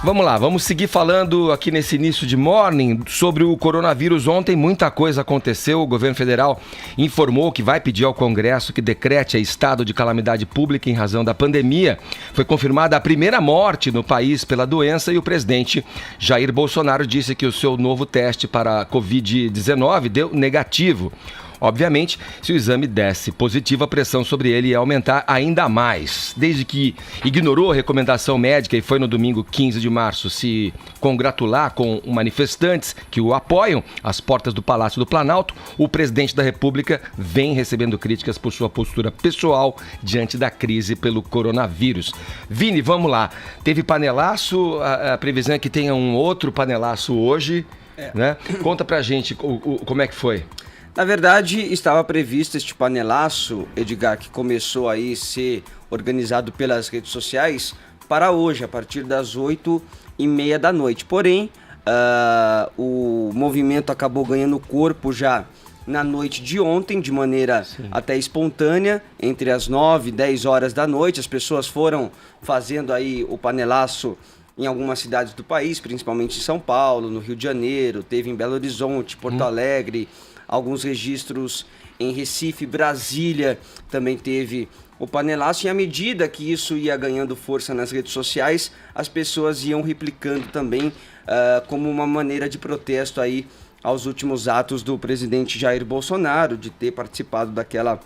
Vamos lá, vamos seguir falando aqui nesse início de morning sobre o coronavírus. Ontem muita coisa aconteceu, o governo federal informou que vai pedir ao Congresso que decrete estado de calamidade pública em razão da pandemia. Foi confirmada a primeira morte no país pela doença e o presidente Jair Bolsonaro disse que o seu novo teste para a Covid-19 deu negativo. Obviamente, se o exame desse positivo, a pressão sobre ele ia aumentar ainda mais. Desde que ignorou a recomendação médica e foi no domingo 15 de março se congratular com manifestantes que o apoiam às portas do Palácio do Planalto, o presidente da República vem recebendo críticas por sua postura pessoal diante da crise pelo coronavírus. Vini, vamos lá. Teve panelaço, a previsão é que tenha um outro panelaço hoje, né? Conta pra gente como é que foi. Na verdade, estava previsto este panelaço, Edgar, que começou aí a ser organizado pelas redes sociais para hoje, a partir das 8h30 da noite. Porém, o movimento acabou ganhando corpo já na noite de ontem, de maneira até espontânea, entre as 9 e 10 horas da noite. As pessoas foram fazendo aí o panelaço em algumas cidades do país, principalmente em São Paulo, no Rio de Janeiro, teve em Belo Horizonte, Porto Alegre, alguns registros em Recife, Brasília também teve o panelaço, e à medida que isso ia ganhando força nas redes sociais, as pessoas iam replicando também como uma maneira de protesto aí aos últimos atos do presidente Jair Bolsonaro, de ter participado daquela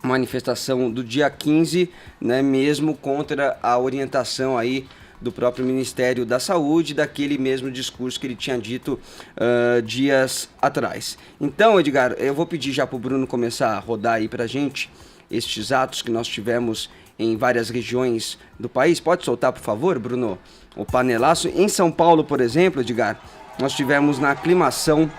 manifestação do dia 15, né, mesmo contra a orientação aí do próprio Ministério da Saúde, daquele mesmo discurso que ele tinha dito dias atrás. Então, Edgar, eu vou pedir já para o Bruno começar a rodar aí para a gente estes atos que nós tivemos em várias regiões do país. Pode soltar, por favor, Bruno, o panelaço. Em São Paulo, por exemplo, Edgar, nós tivemos na Aclimação,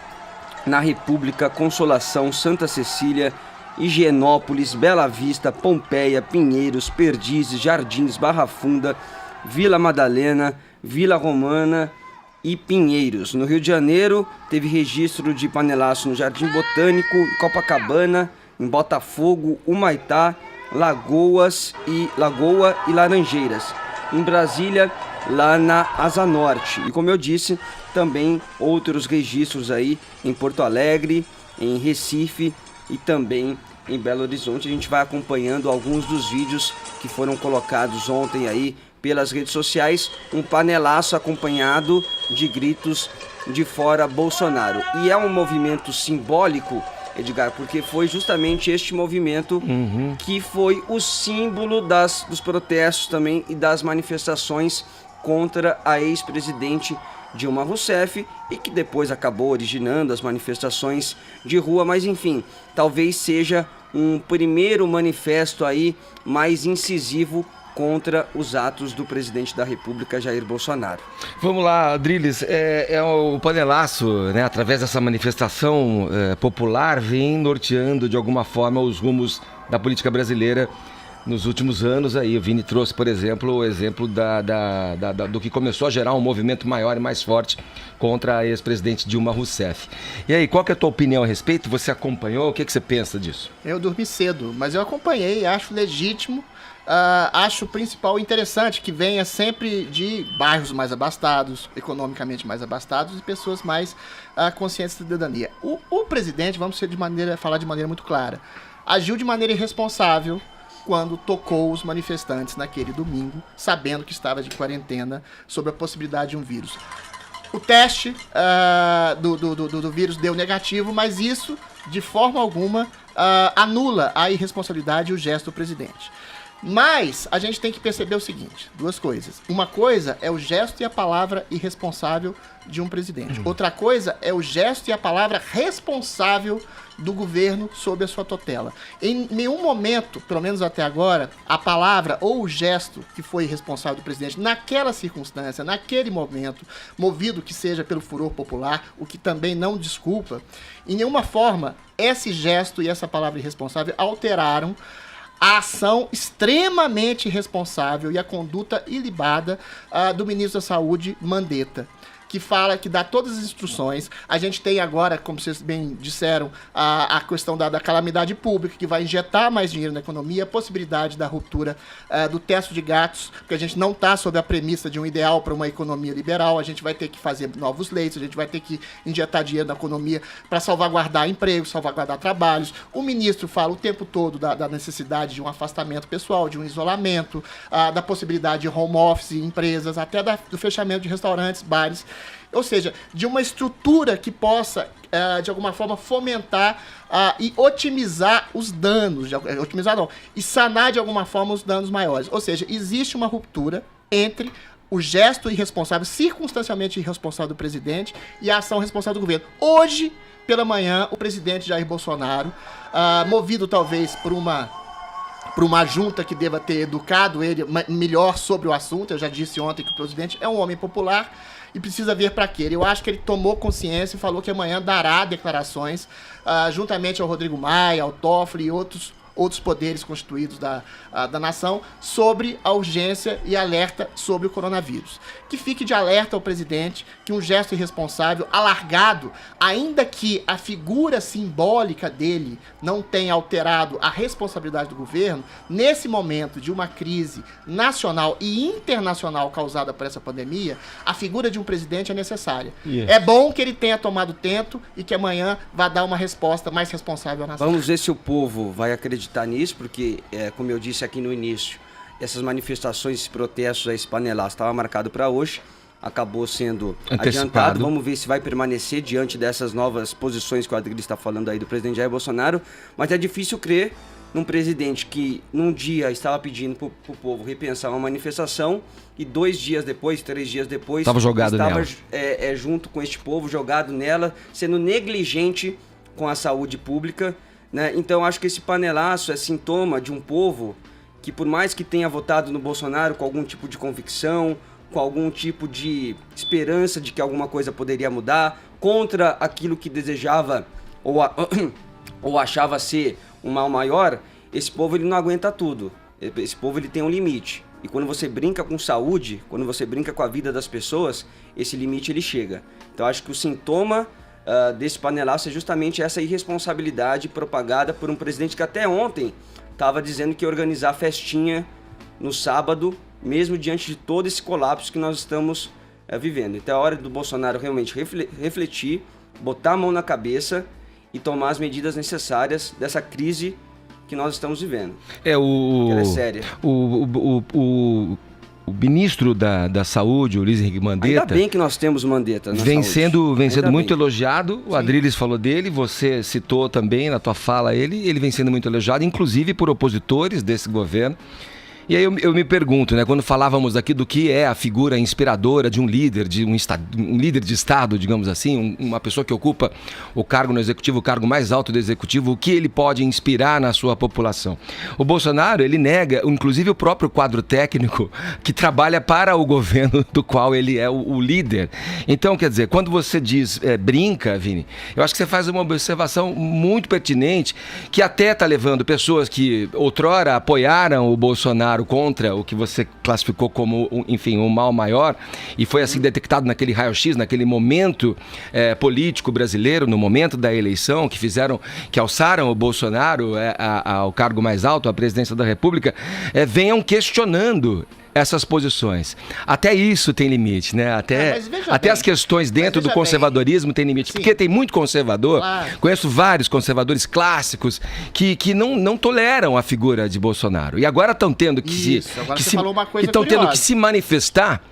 na República, Consolação, Santa Cecília, Higienópolis, Bela Vista, Pompeia, Pinheiros, Perdizes, Jardins, Barra Funda, Vila Madalena, Vila Romana e Pinheiros. No Rio de Janeiro, teve registro de panelaço no Jardim Botânico, Copacabana, em Botafogo, Humaitá, Lagoa e Laranjeiras. Em Brasília, lá na Asa Norte. E como eu disse, também outros registros aí em Porto Alegre, em Recife e também em Belo Horizonte. A gente vai acompanhando alguns dos vídeos que foram colocados ontem aí pelas redes sociais, um panelaço acompanhado de gritos de fora Bolsonaro. E é um movimento simbólico, Edgar, porque foi justamente este movimento que foi o símbolo dos protestos também e das manifestações contra a ex-presidente Dilma Rousseff, e que depois acabou originando as manifestações de rua, mas enfim, talvez seja um primeiro manifesto aí mais incisivo contra os atos do presidente da República, Jair Bolsonaro. Vamos lá, Adriles, o panelaço, né, através dessa manifestação popular, vem norteando de alguma forma os rumos da política brasileira nos últimos anos. Aí o Vini trouxe, por exemplo, o exemplo do que começou a gerar um movimento maior e mais forte contra a ex-presidente Dilma Rousseff. E aí, qual que é a tua opinião a respeito? Você acompanhou? O que você pensa disso? Eu dormi cedo, mas eu acompanhei, acho legítimo. Acho o principal interessante que venha sempre de bairros mais abastados, economicamente mais abastados e pessoas mais conscientes da cidadania. O presidente, vamos falar de maneira muito clara, agiu de maneira irresponsável quando tocou os manifestantes naquele domingo, sabendo que estava de quarentena sobre a possibilidade de um vírus. O teste do vírus deu negativo, mas isso, de forma alguma, anula a irresponsabilidade e o gesto do presidente. Mas a gente tem que perceber o seguinte, duas coisas. Uma coisa é o gesto e a palavra irresponsável de um presidente. Outra coisa é o gesto e a palavra responsável do governo sob a sua tutela. Em nenhum momento, pelo menos até agora, a palavra ou o gesto que foi responsável do presidente naquela circunstância, naquele momento, movido que seja pelo furor popular, o que também não desculpa, em nenhuma forma esse gesto e essa palavra irresponsável alteraram a ação extremamente irresponsável e a conduta ilibada do ministro da Saúde, Mandetta. que fala, que dá todas as instruções. A gente tem agora, como vocês bem disseram, a questão da calamidade pública, que vai injetar mais dinheiro na economia, a possibilidade da ruptura do teto de gastos, porque a gente não está sob a premissa de um ideal para uma economia liberal, a gente vai ter que fazer novos leitos, a gente vai ter que injetar dinheiro na economia para salvaguardar empregos, salvaguardar trabalhos. O ministro fala o tempo todo da necessidade de um afastamento pessoal, de um isolamento, da possibilidade de home office em empresas, até do fechamento de restaurantes, bares, ou seja, de uma estrutura que possa, de alguma forma, fomentar e otimizar os danos, otimizar não, e sanar de alguma forma os danos maiores. Ou seja, existe uma ruptura entre o gesto irresponsável, circunstancialmente irresponsável do presidente e a ação responsável do governo. Hoje, pela manhã, o presidente Jair Bolsonaro, movido talvez por uma junta que deva ter educado ele melhor sobre o assunto. Eu já disse ontem que o presidente é um homem popular e precisa ver para quê. Eu acho que ele tomou consciência e falou que amanhã dará declarações, juntamente ao Rodrigo Maia, ao Toffoli e outros poderes constituídos da nação, sobre a urgência e alerta sobre o coronavírus. Que fique de alerta ao presidente que um gesto irresponsável, alargado, ainda que a figura simbólica dele não tenha alterado a responsabilidade do governo, nesse momento de uma crise nacional e internacional causada por essa pandemia, a figura de um presidente é necessária. Yes. É bom que ele tenha tomado tento e que amanhã vá dar uma resposta mais responsável à nação. Vamos ver se o povo vai acreditar nisso, porque, como eu disse aqui no início, essas manifestações, esses protestos, esse panelaço estava marcado para hoje, acabou sendo adiantado. Vamos ver se vai permanecer diante dessas novas posições que o Adriles está falando aí do presidente Jair Bolsonaro, mas é difícil crer num presidente que num dia estava pedindo para o povo repensar uma manifestação e 2 dias depois, 3 dias depois, estava junto com este povo, jogado nela, sendo negligente com a saúde pública, né? Então acho que esse panelaço é sintoma de um povo que, por mais que tenha votado no Bolsonaro com algum tipo de convicção, com algum tipo de esperança de que alguma coisa poderia mudar, contra aquilo que desejava ou achava ser um mal maior, esse povo ele não aguenta tudo. Esse povo ele tem um limite. E quando você brinca com saúde, quando você brinca com a vida das pessoas, esse limite ele chega. Então acho que o sintoma desse panelaço é justamente essa irresponsabilidade propagada por um presidente que até ontem estava dizendo que ia organizar festinha no sábado, mesmo diante de todo esse colapso que nós estamos vivendo. Então é hora do Bolsonaro realmente refletir, botar a mão na cabeça e tomar as medidas necessárias dessa crise que nós estamos vivendo. Ela é séria. O ministro da Saúde, o Luiz Henrique Mandetta... Ainda bem que nós temos o Mandetta na vem saúde. sendo muito elogiado. O Adriles falou dele, você citou também na tua fala ele vem sendo muito elogiado, inclusive por opositores desse governo. E aí eu me pergunto, né, quando falávamos aqui do que é a figura inspiradora de um líder, um líder de Estado, digamos assim, uma pessoa que ocupa o cargo no Executivo, o cargo mais alto do Executivo, o que ele pode inspirar na sua população. O Bolsonaro, ele nega, inclusive o próprio quadro técnico que trabalha para o governo do qual ele é o líder. Então, quer dizer, quando você diz brinca, Vini, eu acho que você faz uma observação muito pertinente, que até está levando pessoas que outrora apoiaram o Bolsonaro contra o que você classificou como, enfim, um mal maior, e foi assim detectado naquele raio-x, naquele momento político brasileiro, no momento da eleição, que alçaram o Bolsonaro ao cargo mais alto, à presidência da República, venham questionando essas posições. Até isso tem limite, né? Até as questões dentro do conservadorismo tem limite. Sim. Porque tem muito conservador, conheço vários conservadores clássicos que não toleram a figura de Bolsonaro. E agora estão tendo que se manifestar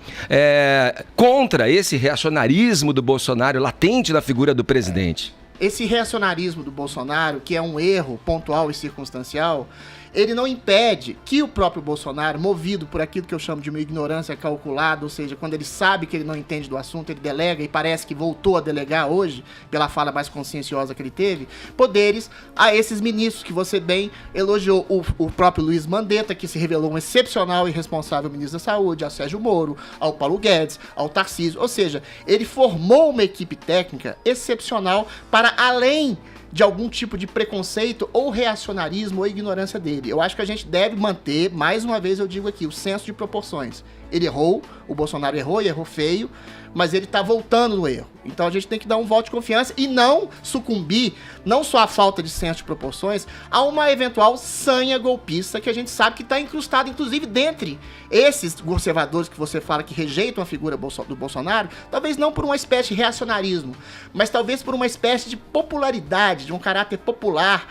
contra esse reacionarismo do Bolsonaro latente na figura do presidente. Esse reacionarismo do Bolsonaro, que é um erro pontual e circunstancial, ele não impede que o próprio Bolsonaro, movido por aquilo que eu chamo de uma ignorância calculada, ou seja, quando ele sabe que ele não entende do assunto, ele delega, e parece que voltou a delegar hoje, pela fala mais conscienciosa que ele teve, poderes a esses ministros que você bem elogiou, o próprio Luiz Mandetta, que se revelou um excepcional e responsável ministro da Saúde, ao Sérgio Moro, ao Paulo Guedes, ao Tarcísio, ou seja, ele formou uma equipe técnica excepcional para além de algum tipo de preconceito ou reacionarismo ou ignorância dele. Eu acho que a gente deve manter, mais uma vez eu digo aqui, o senso de proporções. Ele errou, o Bolsonaro errou e errou feio, mas ele tá voltando no erro. Então a gente tem que dar um voto de confiança e não sucumbir, não só à falta de senso de proporções, a uma eventual sanha golpista que a gente sabe que está incrustada, inclusive, dentre esses conservadores que você fala que rejeitam a figura do Bolsonaro, talvez não por uma espécie de reacionarismo, mas talvez por uma espécie de popularidade, de um caráter popular.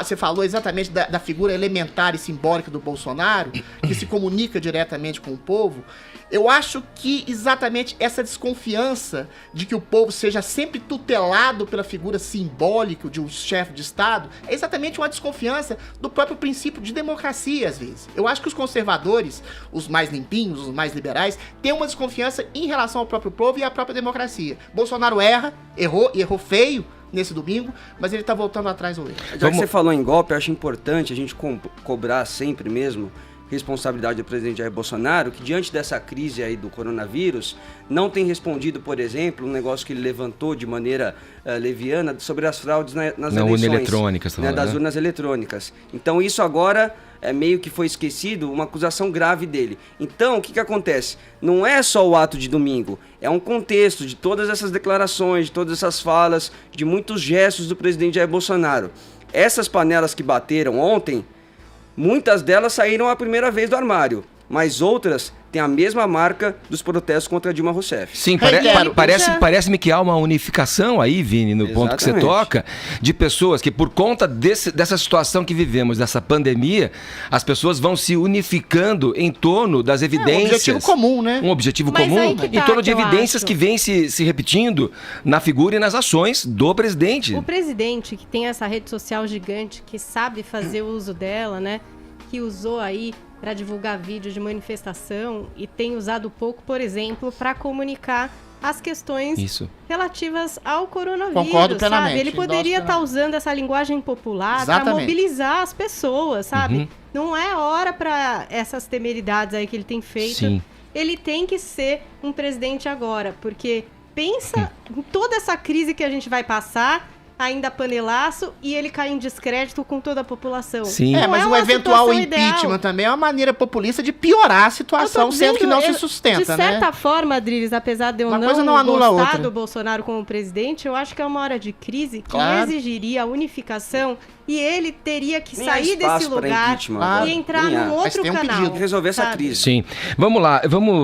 Você falou exatamente da figura elementar e simbólica do Bolsonaro, que se comunica diretamente com o povo. Eu acho que exatamente essa desconfiança de que o povo seja sempre tutelado pela figura simbólica de um chefe de Estado é exatamente uma desconfiança do próprio princípio de democracia, às vezes. Eu acho que os conservadores, os mais limpinhos, os mais liberais, têm uma desconfiança em relação ao próprio povo e à própria democracia. Bolsonaro errou feio nesse domingo, mas ele tá voltando atrás ao erro. Já que você falou em golpe, eu acho importante a gente cobrar sempre mesmo responsabilidade do presidente Jair Bolsonaro, que diante dessa crise aí do coronavírus, não tem respondido, por exemplo, um negócio que ele levantou de maneira leviana sobre as fraudes nas eleições. Eletrônicas, das urnas eletrônicas. Então isso agora meio que foi esquecido, uma acusação grave dele. Então, o que acontece? Não é só o ato de domingo, é um contexto de todas essas declarações, de todas essas falas, de muitos gestos do presidente Jair Bolsonaro. Essas panelas que bateram ontem, muitas delas saíram a primeira vez do armário, mas outras têm a mesma marca dos protestos contra Dilma Rousseff. Sim, parece-me que há uma unificação aí, Vini, no ponto que você toca, de pessoas que por conta dessa situação que vivemos, dessa pandemia, as pessoas vão se unificando em torno das evidências. Um objetivo comum, né? Um objetivo comum, em torno de evidências que vêm se repetindo na figura e nas ações do presidente. O presidente, que tem essa rede social gigante, que sabe fazer uso dela, né? Que usou aí para divulgar vídeos de manifestação e tem usado pouco, por exemplo, para comunicar as questões relativas ao coronavírus. Concordo plenamente. Sabe? Ele poderia estar usando essa linguagem popular para mobilizar as pessoas, sabe? Uhum. Não é hora para essas temeridades aí que ele tem feito. Sim. Ele tem que ser um presidente agora, porque pensa em toda essa crise que a gente vai passar, ainda panelaço, e ele cai em descrédito com toda a população. Sim. Mas um eventual impeachment também é uma maneira populista de piorar a situação, sendo que não se sustenta, de certa forma, Adriles, apesar de eu não gostar do Bolsonaro como presidente, eu acho que é uma hora de crise que exigiria a unificação e ele teria que sair desse lugar e entrar num outro canal. Resolver essa crise. Sim. Vamos lá, vamos